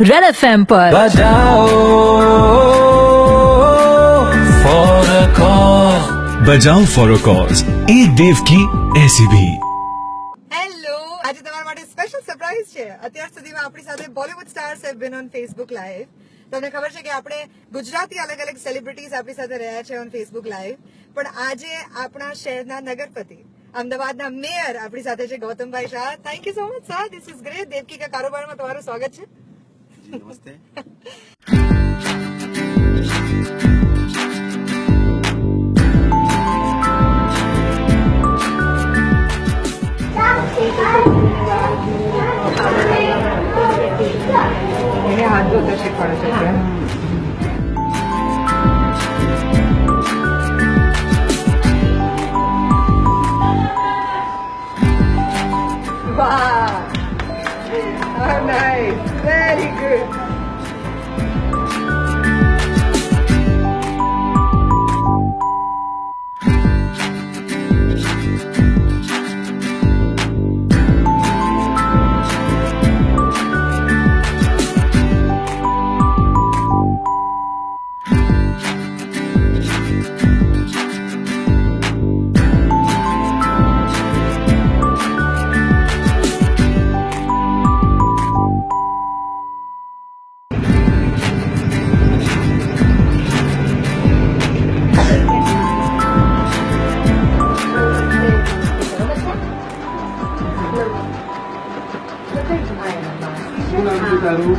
Red FM पर बजाओ for a cause एक देव की ऐसी भी। હેલો, આજે તમારા માટે સ્પેશિયલ સરપ્રાઈઝ છે. અત્યાર સુધીમાં આપણી સાથે Bollywood stars have been on Facebook live. તમને ખબર છે કે આપણે ગુજરાતી અલગ અલગ સેલિબ્રિટીઝ આપણી સાથે રહ્યા છે ઓન ફેસબુક લાઈવ. પણ આજે આપણા શહેરના નગરપતિ, અમદાવાદના મેયર આપણી સાથે છે, ગૌતમભાઈ Shah. Thank you so much sir, this is great. Devki કા કારોબારમાં તમારું સ્વાગત છે. નમસ્તે. એને હાથ ધોતા શીખવાડે છે ત્યાં. વાહ, નાઇસ, વેરી ગુડ. શું નામ છે તારું?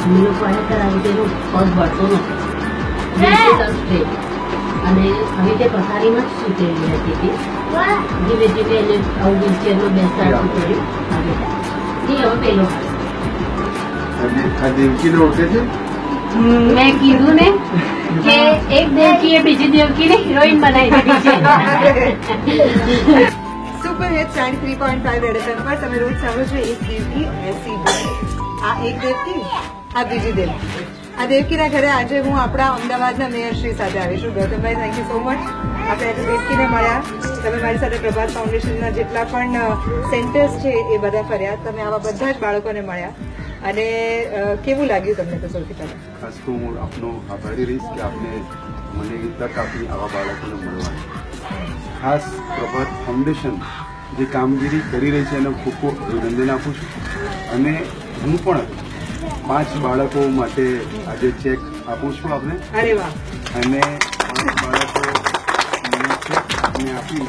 અમે લોકો અહીં કરાવી તેનું પગ ભરતો નહોતો અને આવી તે પથારીમાં જ સૂતેલી હતી તે ધીમે ધીમે એને આવું વ્હીલચેરમાં બેસાડવું પડ્યું. હવે પેલો આ દેવકીને ઓળખે છે? મેં કીધું ને કે એક દેવકીએ બીજી દેવકીને હિરોઈન બનાવી દીધી છે. સુપર હિટ 93.5 રેડ એફએમ પર તમે રોજ સાંભળો છો એક દેવકી એસી ભી. આ એક દેવકી, આ બીજી દેવકી. આ દેવકીના ઘરે આજે હું આપણા અમદાવાદના મેયર શ્રી સાથે આવીશું. ગૌતમભાઈ, થેન્ક યુ સો મચ. આપણે આજે દેવકીને મળ્યા. તમે મારી સાથે પ્રભાત ફાઉન્ડેશનના જેટલા પણ સેન્ટર્સ છે એ બધા ફર્યા. તમે આવા બધા જ બાળકોને મળ્યા અને કેવું લાગ્યું તમને? તો સૌથી પહેલા ખાસ તો હું આપનો આભારી રહીશ કે આપને મને તક આપી આવા બાળકોને મળવાની. ખાસ પ્રભાત ફાઉન્ડેશન જે કામગીરી કરી રહી છે એને ખૂબ ખૂબ અભિનંદન આપું છું. અને હું પણ 5 બાળકો માટે આજે ચેક આપું છું આપને. અરે વાહ. અને 5 બાળકો મને ચેક આપને આપી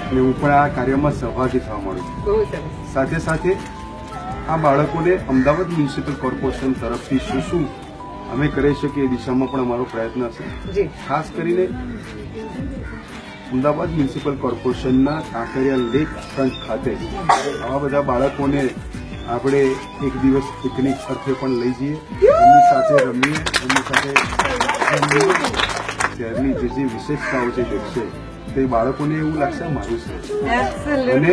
અને હું પણ આ કાર્યમાં સહભાગી થવા માંડું છું. બહુ સરસ. સાથે સાથે આ બાળકોને અમદાવાદ મ્યુનિસિપલ કોર્પોરેશન તરફથી શું શું અમે કરી શકીએ એ દિશામાં પણ અમારો પ્રયત્ન છે. જી. ખાસ કરીને અમદાવાદ મ્યુનિસિપલ કોર્પોરેશનના કાંકરિયા લેક ફ્રન્ટ ખાતે આવા બધા બાળકોને આપણે એક દિવસ પિકનિક અર્થે પણ લઈ જઈએ, એમની સાથે રમીએ, એમની સાથે શહેરની જે જે વિશેષતાઓ છે દેખશે તે બાળકોને એવું લાગશે મારું છે. અને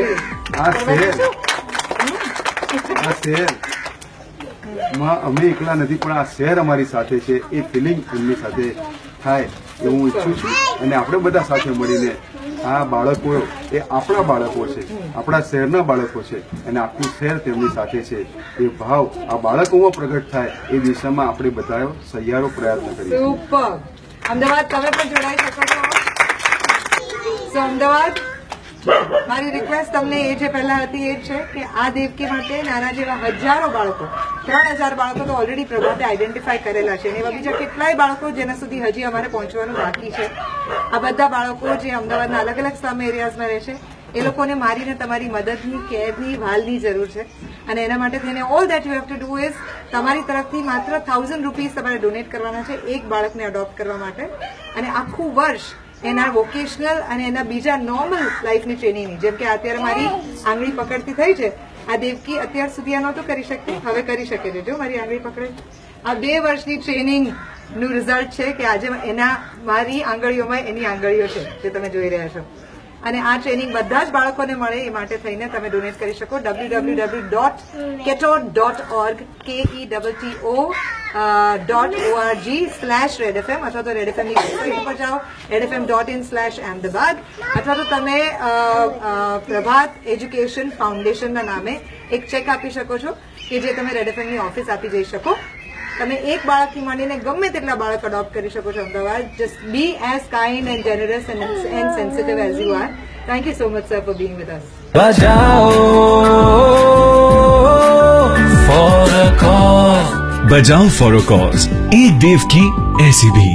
Absolutely. આ શહેરમાં અમે એકલા નથી પણ આ શહેર અમારી સાથે છે એ ફિલિંગ એમની સાથે થાય એવું હું ઈચ્છું છું. અને આપણે બધા સાથે મળીને આ બાળકો એ આપણા બાળકો છે, આપણા શહેરના બાળકો છે અને આખું શહેર તેમની સાથે છે એ ભાવ આ બાળકોમાં પ્રગટ થાય એ દિશામાં આપણે બધા સહિયારો પ્રયત્ન કરીએ. સુપર. અમદાવાદ તમે પણ જોડાઈ શકો છો. સો અમદાવાદ, મારી રિક્વેસ્ટ તમને એ જે પહેલા હતી એ જ છે કે આ દેવકી માટે નાના જેવા હજારો બાળકો, 3000 બાળકો તો ઓલરેડી પ્રભાતે આઈડેન્ટિફાય કરેલા છે અને એવા બીજા કેટલાય બાળકો જેના સુધી હજી અમારે પહોંચવાનું બાકી છે. આ બધા બાળકો જે અમદાવાદના અલગ અલગ સ્લમ એરિયાઝમાં રહે છે એ લોકોને મારીને તમારી મદદની, કેરની, વાલની જરૂર છે. અને એના માટે થઈને all that you have to do is તમારી તરફથી માત્ર 1000 રૂપીઝ તમારે ડોનેટ કરવાના છે એક બાળકને અડોપ્ટ કરવા માટે. અને આખું વર્ષ એના વોકેશનલ અને એના બીજા નોર્મલ લાઈફની ટ્રેનિંગની, જેમ કે અત્યારે મારી આંગળી પકડતી થઈ છે, આ દેવકી અત્યાર સુધી આ નહોતું કરી શકતી, હવે કરી શકે છે. જો મારી આંગળી પકડે, આ 2 વર્ષની ટ્રેનિંગનું રિઝલ્ટ છે કે આજે એના મારી આંગળીઓમાં એની આંગળીઓ છે જે તમે જોઈ રહ્યા છો. અને આ ટ્રેનિંગ બધા જ બાળકોને મળે એ માટે થઈને તમે ડોનેટ કરી શકો. www.keto.org KETO.org/redfm અથવા તો રેડ એફએમની વેબસાઇટ પર જાઓ, redfm.in/ahmedabad અથવા તો તમે પ્રભાત એજ્યુકેશન ફાઉન્ડેશનના નામે એક ચેક આપી શકો છો. કે જે તમે રેડ એફએમની ઓફિસ આપી જઈ શકો. તમે એક બાળકથી માંડીને ગમે તેટલા બાળક અડોપ્ટ કરી શકો છો Ahmedabad. Just be as kind and generous and sensitive as you are. Thank you so much sir for being with us. बजाओ फॉर अ कॉज, बजाओ फॉर अ कॉज, एक देव की ऐसी भी.